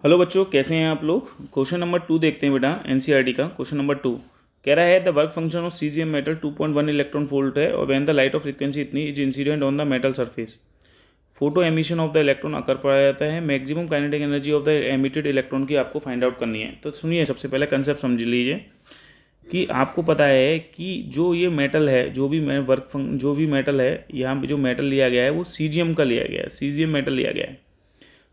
Hello बच्चों, कैसे हैं आप लोग। क्वेश्चन नंबर 2 देखते हैं बेटा। एनसीईआरटी का क्वेश्चन नंबर 2 कह रहा है the work function of caesium metal 2.1 electron volt है और when the light of frequency इतनी is incident on the metal surface photo emission of the electron occur पाया जाता है। Maximum kinetic energy of the emitted electron की आपको find out करनी है। तो सुनिए, सबसे पहले कंसेप्ट समझ लीजिए कि आपको पता है कि जो ये मेटल है, जो भी मेटल है, यहाँ पे जो मेटल लिया गया है वो सीजियम का लिया गया है, सीजियम मेटल लिया गया है।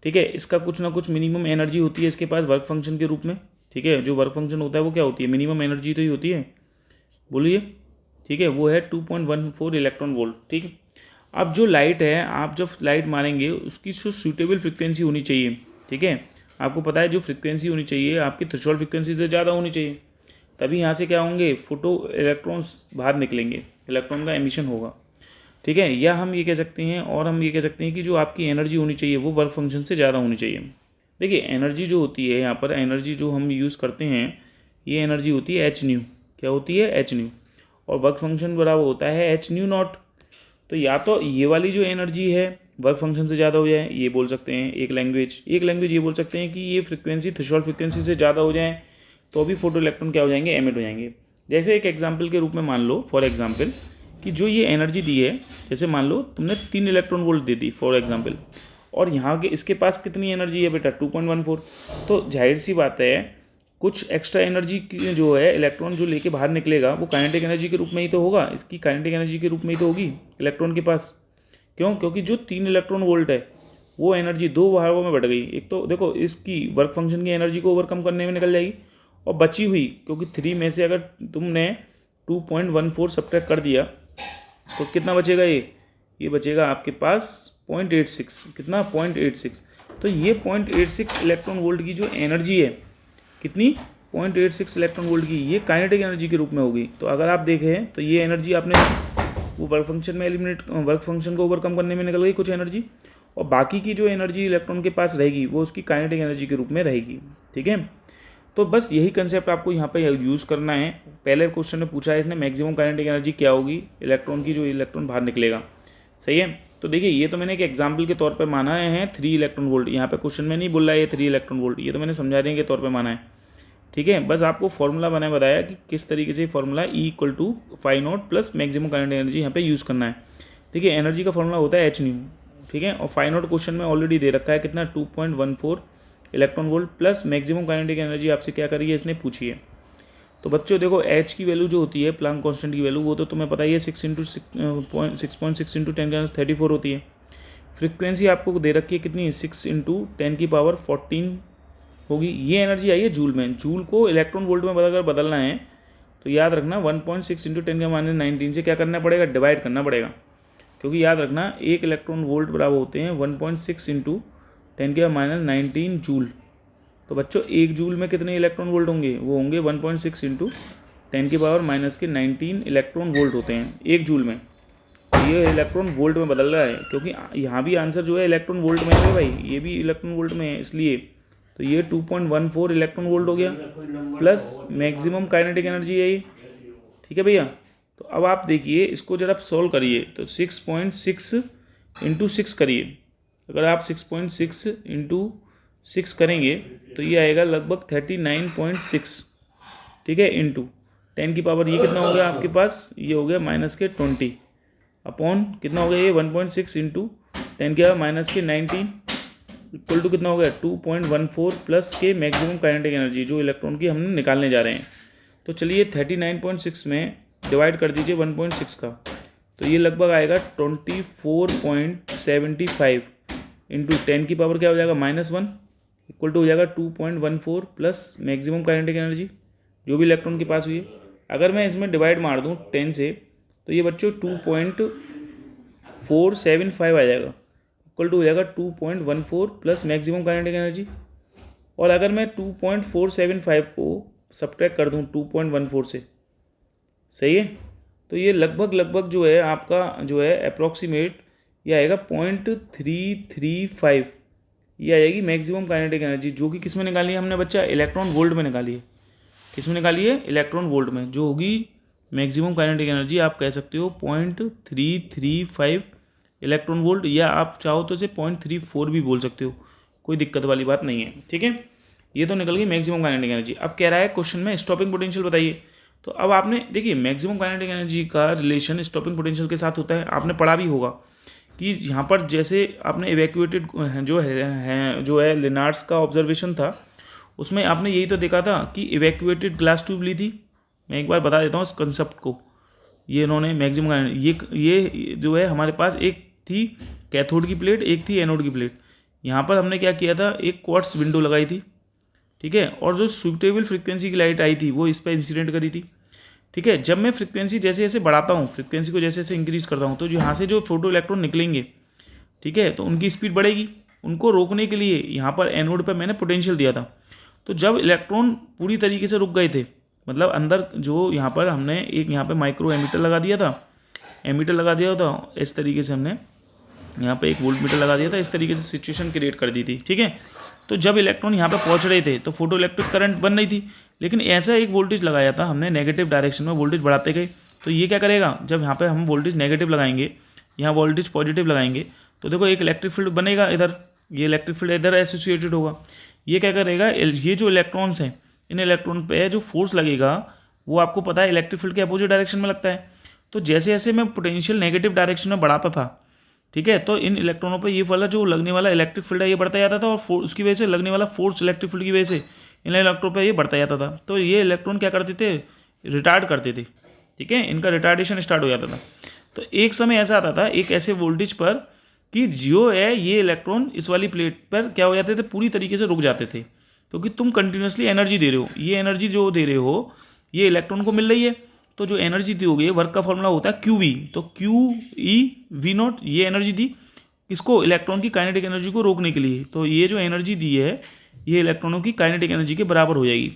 ठीक है, इसका कुछ ना कुछ मिनिमम एनर्जी होती है इसके पास वर्क फंक्शन के रूप में। ठीक है, जो वर्क फंक्शन होता है वो क्या होती है, मिनिमम एनर्जी तो ही होती है, बोलिए। ठीक है, वो है 2.14 इलेक्ट्रॉन वोल्ट। ठीक है, अब जो लाइट है, आप जब लाइट मारेंगे उसकी जो सूटेबल फ्रिक्वेंसी होनी चाहिए। ठीक है, आपको पता है जो फ्रिक्वेंसी होनी चाहिए आपकी थ्रेशोल्ड फ्रिक्वेंसी से ज़्यादा होनी चाहिए, तभी यहाँ से क्या होंगे, फोटो इलेक्ट्रॉन्स बाहर निकलेंगे, इलेक्ट्रॉन का एमिशन होगा। ठीक है, या हम ये कह सकते हैं, और हम ये कह सकते हैं कि जो आपकी एनर्जी होनी चाहिए वो वर्क फंक्शन से ज़्यादा होनी चाहिए। देखिए, एनर्जी जो होती है यहाँ पर, एनर्जी जो हम यूज़ करते हैं, ये एनर्जी होती है एच न्यू। क्या होती है, एच न्यू। और वर्क फंक्शन बराबर होता है एच न्यू नॉट। तो या तो ये वाली जो एनर्जी है वर्क फंक्शन से ज़्यादा हो जाए, ये बोल सकते हैं एक लैंग्वेज ये बोल सकते हैं कि ये फ्रिक्वेंसी थ्रेशोल्ड फ्रिक्वेंसी से ज़्यादा हो जाए तो भी फोटो इलेक्ट्रॉन क्या हो जाएंगे, एमिट हो जाएंगे। जैसे एक एग्जाम्पल के रूप में मान लो, फॉर एग्जाम्पल, कि जो ये एनर्जी दी है, जैसे मान लो तुमने 3 electron volt they the for example, और यहाँ के इसके पास कितनी एनर्जी है बेटा, 2.14। तो जाहिर सी बात है कुछ एक्स्ट्रा एनर्जी की जो है इलेक्ट्रॉन जो लेके बाहर निकलेगा वो काइनेटिक एनर्जी के रूप में ही तो होगा, इसकी काइनेटिक एनर्जी के रूप में ही तो होगी इलेक्ट्रॉन के पास। क्यों? क्योंकि जो 3 इलेक्ट्रॉन वोल्ट है वो एनर्जी दो भागों में बढ़ गई। एक तो देखो इसकी वर्क फंक्शन की एनर्जी को ओवरकम करने में निकल जाएगी, और बची हुई, क्योंकि 3 में से अगर तुमने 2.14 सब्ट्रैक्ट कर दिया तो कितना बचेगा, ये बचेगा आपके पास 0.86। कितना, 0.86। तो ये 0.86 इलेक्ट्रॉन वोल्ट की जो एनर्जी है, कितनी, 0.86 इलेक्ट्रॉन वोल्ट की, ये काइनेटिक एनर्जी के रूप में होगी। तो अगर आप देखें तो ये एनर्जी आपने वो वर्क फंक्शन में वर्क फंक्शन को ओवरकम करने में निकल गई कुछ एनर्जी, और बाकी की जो एनर्जी इलेक्ट्रॉन के पास रहेगी वो उसकी काइनेटिक एनर्जी के रूप में रहेगी। ठीक है, तो बस यही कंसेप्ट आपको यहाँ पे यूज़ करना है। पहले क्वेश्चन में पूछा है इसने मैक्सिमम काइनेटिक एनर्जी क्या होगी इलेक्ट्रॉन की, जो इलेक्ट्रॉन बाहर निकलेगा। सही है, तो देखिए ये तो मैंने एक एग्जाम्पल के तौर पर माना है 3 इलेक्ट्रॉन वोल्ट। यहाँ पे क्वेश्चन में नहीं बोल रहा है ये 3 इलेक्ट्रॉन वोल्ट, ये तो मैंने समझाने के तौर पर माना है। ठीक है, बस आपको फॉर्मूला मैंने बताया कि किस तरीके से formula E=φ0 plus maximum kinetic energy यहाँ पे यूज़ करना है। देखिए, एनर्जी का फॉर्मूला होता है एच न्यू। ठीक है, और φ0 क्वेश्चन में ऑलरेडी दे रखा है कितना, 2.14 electron volt plus maximum kinetic energy आपसे क्या करी है, इसने पूछी है। तो बच्चों देखो, एच की वैल्यू जो होती है, प्लांक कांस्टेंट की वैल्यू, वो तो तुम्हें पता ही है 6.6 इंटू 10⁻34 होती है। फ्रीक्वेंसी आपको दे रखी है कितनी, 6 इंटू 10⁻14 होगी। ये एनर्जी आई है जूल में। जूल को इलेक्ट्रॉन वोल्ट में अगर बदलना है तो याद रखना 1.6 इंटू 10⁻19 से क्या करना पड़ेगा, डिवाइड करना पड़ेगा। क्योंकि याद रखना एक इलेक्ट्रॉन वोल्ट बराबर होते हैं 1.6 इंटू 10⁻19 जूल। तो बच्चों एक जूल में कितने इलेक्ट्रॉन वोल्ट होंगे, वो होंगे 1.6 इंटू 10⁻⁻19 इलेक्ट्रॉन वोल्ट होते हैं एक जूल में। ये इलेक्ट्रॉन वोल्ट में बदल रहा है, क्योंकि यहाँ भी आंसर जो है इलेक्ट्रॉन वोल्ट में है भाई, ये भी इलेक्ट्रॉन वोल्ट में है, इसलिए तो ये 2.14 इलेक्ट्रॉन वोल्ट हो गया प्लस मैक्सिमम काइनेटिक एनर्जी है ये। ठीक है भैया, तो अब आप देखिए इसको जब आप सोल्व करिए तो 6.6 इंटू 6 करिए। अगर आप 6.6 इंटू 6 करेंगे तो ये आएगा लगभग 39.6। ठीक है, इंटू 10 की पावर ये कितना हो गया आपके पास, ये हो गया -20 अपॉन कितना हो गया, ये 1.6 इंटू 10⁻⁻19 इक्वल टू कितना हो गया, 2.14 प्लस के मैक्सिमम काइनेटिक एनर्जी जो इलेक्ट्रॉन की हमने निकालने जा रहे हैं। तो चलिए 39.6 में डिवाइड कर दीजिए 1.6 का, तो ये लगभग आएगा 24.75 इंटू 10 की पावर क्या हो जाएगा, -1 इक्वल टू हो जाएगा 2.14 प्लस मैक्सिमम काइनेटिक एनर्जी जो भी इलेक्ट्रॉन के पास हुई है। अगर मैं इसमें डिवाइड मार दूँ 10 से तो ये बच्चों 2.475 आ जाएगा, इक्वल टू हो जाएगा 2.14 प्लस मैक्सिमम काइनेटिक एनर्जी। और अगर मैं 2.475 को सब्ट्रैक्ट कर दूं 2.14 से, सही है, तो ये लगभग जो है आपका जो है अप्रॉक्सीमेट ये आएगा 0.335, ये आ जाएगी मैक्सिमम काइनेटिक एनर्जी, जो कि किस में निकाली है हमने बच्चा, इलेक्ट्रॉन वोल्ट में निकाली है। किस में निकाली है, इलेक्ट्रॉन वोल्ट में, जो होगी मैक्सिमम काइनेटिक एनर्जी आप कह सकते हो 0.335 इलेक्ट्रॉन वोल्ट, या आप चाहो तो इसे 0.34 भी बोल सकते हो, कोई दिक्कत वाली बात नहीं है, ठीक है। ये तो निकल गई मैक्सिमम काइनेटिक एनर्जी। अब कह रहा है क्वेश्चन में स्टॉपिंग पोटेंशियल बताइए। तो अब आपने देखिए मैक्सिमम काइनेटिक एनर्जी का रिलेशन स्टॉपिंग पोटेंशियल के साथ होता है, आपने पढ़ा भी होगा कि यहाँ पर जैसे आपने इवैक्यूएटेड जो है लिनार्ड्स का ऑब्जर्वेशन था, उसमें आपने यही तो देखा था कि इवैक्यूएटेड ग्लास ट्यूब ली थी। मैं एक बार बता देता हूँ इस कंसेप्ट को। ये इन्होंने मैक्सिमम ये जो है हमारे पास एक थी कैथोड की प्लेट, एक थी एनोड की प्लेट। यहाँ पर हमने क्या किया था, एक क्वार्ट्स विंडो लगाई थी, ठीक है, और जो सूटेबल फ्रिक्वेंसी की लाइट आई थी वो इस पर इंसिडेंट करी थी, ठीक है। जब मैं फ्रिक्वेंसी जैसे जैसे बढ़ाता हूँ, फ्रिक्वेंसी को जैसे जैसे इंक्रीज करता हूँ, तो जो यहाँ से जो फोटो इलेक्ट्रॉन निकलेंगे, ठीक है, तो उनकी स्पीड बढ़ेगी। उनको रोकने के लिए यहाँ पर एनोड पर मैंने पोटेंशियल दिया था। तो जब इलेक्ट्रॉन पूरी तरीके से रुक गए थे, मतलब अंदर जो यहाँ पर हमने एक यहाँ पे माइक्रो एमीटर लगा दिया था, इस तरीके से हमने यहाँ पे एक वोल्ट मीटर लगा दिया था, इस तरीके से सिचुएशन क्रिएट कर दी थी, ठीक है। तो जब इलेक्ट्रॉन यहाँ पे पहुँच रहे थे तो फोटो इलेक्ट्रिक करंट बन रही थी, लेकिन ऐसा एक वोल्टेज लगाया था हमने नेगेटिव डायरेक्शन में, वोल्टेज बढ़ाते गए। तो ये क्या करेगा, जब यहाँ पे हम वोल्टेज नेगेटिव लगाएंगे, यहाँ वोल्टेज पॉजिटिव लगाएंगे, तो देखो एक इलेक्ट्रिक फील्ड बनेगा इधर, ये इलेक्ट्रिक फील्ड इधर एसोसिएटेड होगा। ये क्या करेगा, ये जो इलेक्ट्रॉन्स हैं, इन इलेक्ट्रॉन पे जो फोर्स लगेगा वो आपको पता है इलेक्ट्रिक फील्ड के अपोजिट डायरेक्शन में लगता है। तो जैसे जैसे मैं पोटेंशियल नेगेटिव डायरेक्शन में बढ़ाता था, ठीक है, तो इन इलेक्ट्रॉनों पे ये वाला जो लगने वाला इलेक्ट्रिक फील्ड है ये बढ़ता जाता था, और उसकी वजह से लगने वाला फोर्स इलेक्ट्रिक फील्ड की वजह से इन इलेक्ट्रॉन पे ये बढ़ता जाता था। तो ये इलेक्ट्रॉन क्या करते थे, रिटार्ड करते थे, ठीक है, इनका रिटार्डेशन स्टार्ट हो जाता था। तो एक समय ऐसा आता था एक ऐसे वोल्टेज पर कि जो है ये इलेक्ट्रॉन इस वाली प्लेट पर क्या हो जाते थे, पूरी तरीके से रुक जाते थे, क्योंकि तुम कंटिन्यूसली एनर्जी दे रहे हो। ये एनर्जी जो दे रहे हो ये इलेक्ट्रॉन को मिल रही है, तो जो एनर्जी दी होगी वर्क का फॉर्मूला होता है क्यू वी, तो क्यू ई वी नॉट, ये एनर्जी दी इसको इलेक्ट्रॉन की काइनेटिक एनर्जी को रोकने के लिए। तो ये जो एनर्जी दी है ये इलेक्ट्रॉनों की काइनेटिक एनर्जी के बराबर हो जाएगी।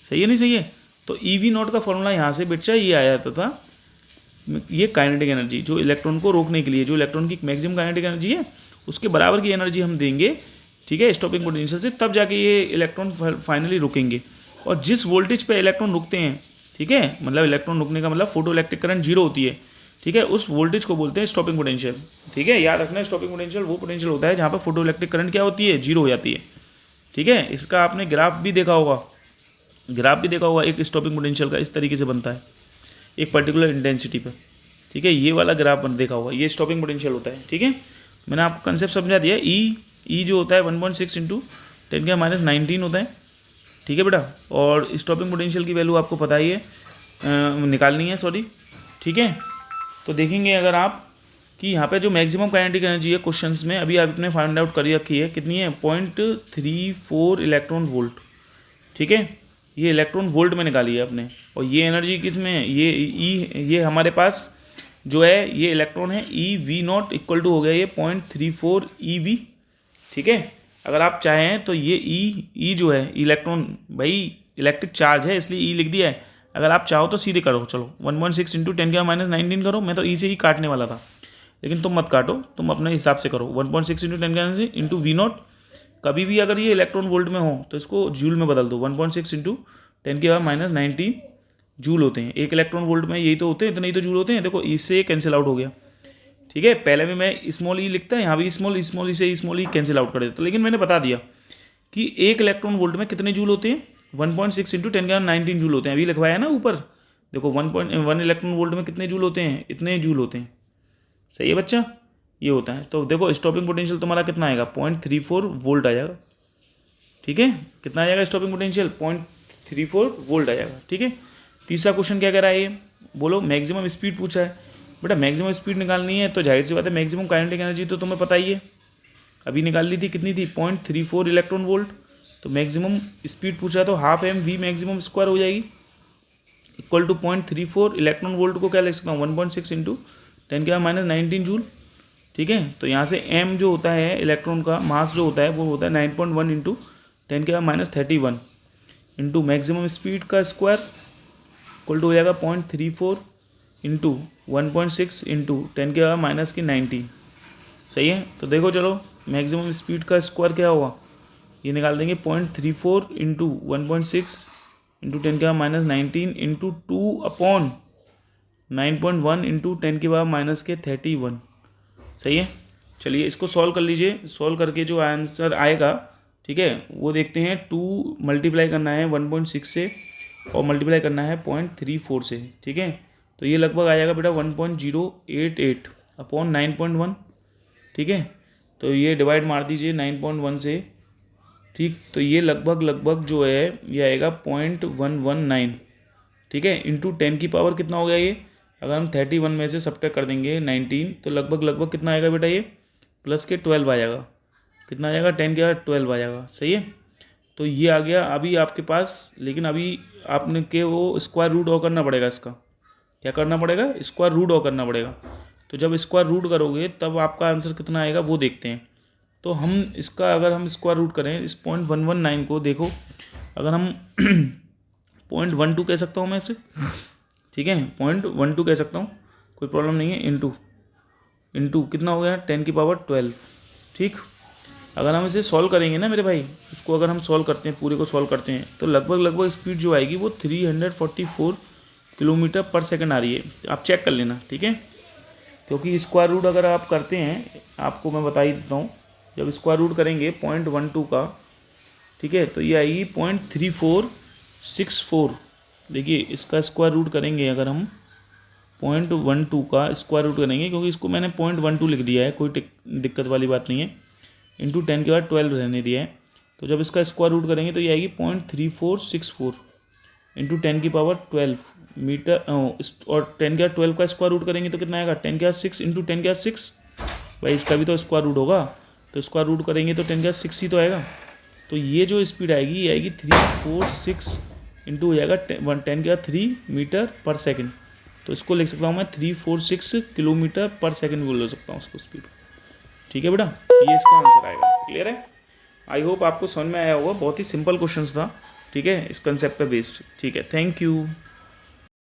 सही है नहीं सही है। तो ई वी नॉट का फॉर्मूला यहाँ से बच्चा ये आ जाता था, ये काइनेटिक एनर्जी जो इलेक्ट्रॉन को रोकने के लिए, जो इलेक्ट्रॉन की मैक्सिमम काइनेटिक एनर्जी है उसके बराबर की एनर्जी हम देंगे, ठीक है, स्टॉपिंग पोटेंशियल से, तब जाके ये इलेक्ट्रॉन फाइनली रुकेंगे। और जिस वोल्टेज पे इलेक्ट्रॉन रुकते हैं, ठीक है, मतलब इलेक्ट्रॉन रुकने का मतलब फोटो इलेक्ट्रिक करंट जीरो होती है, ठीक है, उस वोल्टेज को बोलते हैं स्टॉपिंग पोटेंशियल, ठीक है। याद रखना स्टॉपिंग पोटेंशियल वो पोटेंशियल होता है जहाँ पर फोटो इलेक्ट्रिक करंट क्या होती है, जीरो हो जाती है, ठीक है। इसका आपने ग्राफ भी देखा होगा एक स्टॉपिंग पोटेंशियल का इस तरीके से बनता है एक पर्टिकुलर इंटेंसिटी पर, ठीक है, ये वाला ग्राफ देखा होगा, ये स्टॉपिंग पोटेंशियल होता है, ठीक है। मैंने आपको कंसेप्ट समझा दिया। ई जो होता है 1.6 इंटू 10⁻⁹ होता है, ठीक है बेटा। और स्टॉपिंग पोटेंशियल की वैल्यू आपको पता ही है, निकालनी है, सॉरी, ठीक है। तो देखेंगे अगर आप कि यहाँ पे जो मैक्सिमम काइनेटिक एनर्जी है क्वेश्चंस में अभी आपने फाइंड आउट कर रखी है, कितनी है, 0.34 इलेक्ट्रॉन वोल्ट, ठीक है, ये इलेक्ट्रॉन वोल्ट में निकाली है आपने। और ये एनर्जी किस में है, ये हमारे पास जो है ये इलेक्ट्रॉन है, E V not equal to हो गया ये 0.34 ई वी, ठीक है। अगर आप चाहें तो ये ई जो है इलेक्ट्रॉन, भाई इलेक्ट्रिक चार्ज है इसलिए ई लिख दिया है, अगर आप चाहो तो सीधे करो, चलो 1.6 इंटू 10⁻⁹ करो, मैं तो ई से ही काटने वाला था, लेकिन तुम मत काटो, तुम अपने हिसाब से करो। 1.6 इंटू 10⁻⁹ इंटू वी नॉट, कभी भी अगर ये इलेक्ट्रॉन वोल्ट में हो तो इसको जूल में बदल दो, 1.6 इंटू 10⁻⁹ जूल होते हैं एक इलेक्ट्रॉन वोल्ट में, यही तो होते हैं, इतने ही तो जूल होते हैं। देखो इससे कैंसिल आउट हो गया, ठीक है, पहले में मैं स्मॉल ई लिखता है, यहाँ भी स्मॉल ई से स्मॉल ई कैंसिल आउट कर देता, लेकिन मैंने बता दिया कि एक इलेक्ट्रॉन वोल्ट में कितने जूल होते हैं, 1.6 इंटू 10⁻⁹ जूल होते हैं। अभी लिखवाया है ना ऊपर, देखो 1.1 इलेक्ट्रॉन वोल्ट में कितने जूल होते हैं, इतने जूल होते हैं, सही है बच्चा, ये होता है। तो देखो स्टॉपिंग पोटेंशियल तुम्हारा कितना आएगा, 0.34 वोल्ट आ जाएगा, ठीक है, कितना आ जाएगा स्टॉपिंग पोटेंशियल, 0.34 वोल्ट आ जाएगा, ठीक है। तीसरा क्वेश्चन क्या कह रहा है ये, बोलो मैक्सिमम स्पीड पूछा है। बेटा मैक्सिमम स्पीड निकालनी है तो जाहिर सी बात है मैक्सिमम काइनेटिक एनर्जी तो तुम्हें पता ही है, अभी निकाल ली थी, कितनी थी, 0.34 इलेक्ट्रॉन वोल्ट। तो मैक्सिमम स्पीड पूछा तो half M V maximum square हो जाएगी, इक्वल टू 0.34 इलेक्ट्रॉन वोल्ट को क्या लिख सकता हूँ, 1.6 इंटू 10⁻⁹ जूल, ठीक है। तो यहाँ से एम जो होता है इलेक्ट्रॉन का मास जो होता है वो होता है 9.1 इंटू 10⁻31 इंटू मैक्सिमम स्पीड का स्क्वायर इक्वल टू हो जाएगा 0.34 इंटू 1.6 इंटू 10⁻⁻⁹। सही है। तो देखो चलो मैक्सिमम स्पीड का स्क्वायर क्या होगा, ये निकाल देंगे 0.34 इंटू 1.6 इंटू 10⁻⁹ इंटू 2/9.1 इंटू 10⁻⁻31। सही है। चलिए इसको सॉल्व कर लीजिए, सॉल्व करके जो आंसर आएगा, ठीक है, वो देखते हैं। 2 मल्टीप्लाई करना है 1.6 से और मल्टीप्लाई करना है 0.34 से, ठीक है। तो ये लगभग आ जाएगा बेटा 1.088 अपॉन 9.1, ठीक है। तो ये डिवाइड मार दीजिए 9.1 से, ठीक। तो ये लगभग जो है ये आएगा 0.119, ठीक है, इंटू 10 की पावर कितना हो गया ये, अगर हम 31 में से सब्ट्रैक्ट कर देंगे 19, तो लगभग कितना आएगा बेटा, ये प्लस के 12 आ जाएगा। कितना आ जाएगा, 10 के बाद 12 आ जाएगा, सही है। तो ये आ गया अभी आपके पास, लेकिन अभी आपने के वो स्क्वायर रूट और करना पड़ेगा इसका। क्या करना पड़ेगा, स्क्वायर रूट और करना पड़ेगा। तो जब स्क्वायर रूट करोगे तब आपका आंसर कितना आएगा वो देखते हैं। तो हम इसका अगर हम स्क्वायर रूट करें इस 0.119 को, देखो अगर हम 0.12 कह सकता हूँ मैं इसे, ठीक है, 0.12 कह सकता हूँ, कोई प्रॉब्लम नहीं है। इंटू कितना हो गया 10 की पावर 12, ठीक। अगर हम इसे सॉल्व करेंगे ना मेरे भाई, इसको अगर हम सॉल्व करते हैं, पूरे को सॉल्व करते हैं, तो लगभग स्पीड जो आएगी वो 344 किलोमीटर पर सेकंड आ रही है। आप चेक कर लेना, ठीक है। क्योंकि स्क्वायर रूट अगर आप करते हैं, आपको मैं बता ही देता हूँ, जब स्क्वायर रूट करेंगे 0.12 का, ठीक है, तो ये आएगी 0.3464। देखिए इसका स्क्वायर रूट करेंगे, अगर हम 0.12 का स्क्वायर रूट करेंगे, क्योंकि इसको मैंने 0.12 लिख दिया है, कोई दिक्कत वाली बात नहीं है, इंटू 10 के बाद 12 रहने दिया है। तो जब इसका स्क्वायर रूट करेंगे तो ये आएगी 0.3464 इंटू 10 की पावर 12 मीटर, और 10 के बाद 12 का स्क्वायर रूट करेंगे तो कितना आएगा, 10 के बाद 6 इंटू 10 के बाद 6। भाई इसका भी तो स्क्वायर रूट होगा, तो स्क्वायर रूट करेंगे तो 10 के बाद 6 ही तो आएगा। तो ये जो स्पीड आएगी ये आएगी 346 इंटू हो जाएगा 10 के बाद 3 मीटर पर सेकंड। तो इसको लिख सकता हूँ मैं 346 किलोमीटर पर सेकंड बोल सकता हूँ उसको स्पीड, ठीक है बेटा। ये इसका आंसर आएगा। क्लियर है? आई होप आपको समझ में आया होगा। बहुत ही सिंपल क्वेश्चन था, ठीक है, इस कंसेप्ट पे बेस्ड। ठीक है, थैंक यू।